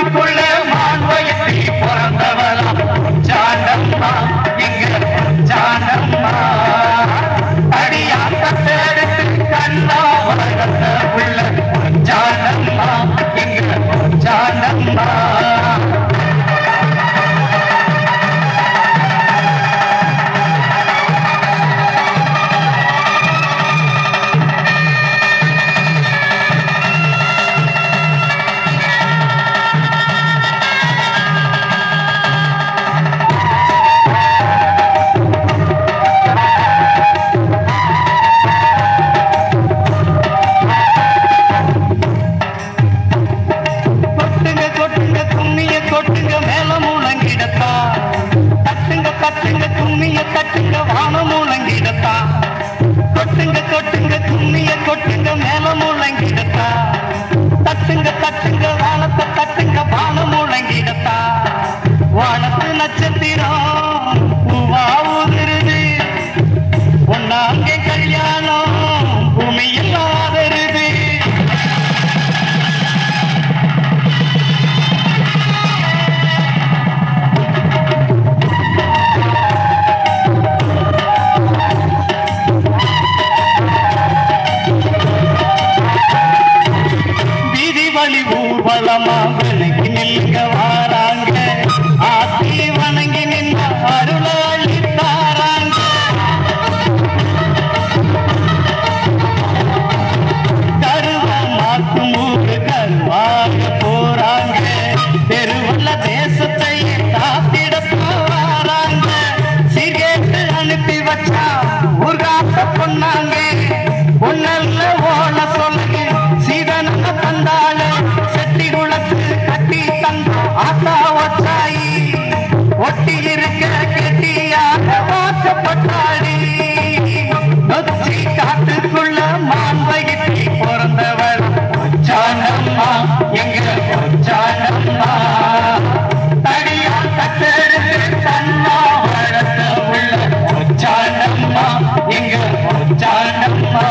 காட்டுக்குள்ள மான்வயத்தை பிறந்தவளா ஜானம்மா எங்க ஜானம்மா அடியா தத்தெடுத்து கண்ணா வளர்த்த உள்ள ஜானம்மா எங்க ஜானம்மா தட்டுங்க வான மூலங்கிடத்தா கொட்டுங்க கொட்டுங்க கும்மிய கொட்டுங்க மேல மூலங்கிடத்தா தட்டுங்க தட்டுங்க வானத்தை தட்டுங்க வான மூலங்கிடத்தா வானத்து நட்சத்திரம் பூவா ஊதுருது ஒன்னாங்கே கல்யாணம் பூமியில் ஆதருது ஊர்வலமா விளங்கி நில்லுங்க வாராங்க ஆத்தி வணங்கி நின்ற அருளாளி தாராங்க கருவா மாற்றும் ஊரு கருவாக போறாங்க தெருவுள்ள தேசத்தை காத்திட போறாங்க சிகேட்டு அனுப்பி வச்சா ஊர்காட்ட பொண்ணாங்க ஒன்னல்ல ஓல சொல்லுங்க சீதன தந்தாள செட்டி குளத்து கட்டி தந்த ஆத்தா ஒச்சாயி ஒட்டி இருக்க கெட்டியாக வாக்கப்பட்டாடி நொச்சி காட்டுக்குள்ள மான்வகிட்டி பிறந்தவள் ஜானம்மா எங்க ஜானம்மா தடியா கத்தெடுத்து தன்னா வளர்த்த உள்ள ஜானம்மா எங்க ஜானம்மா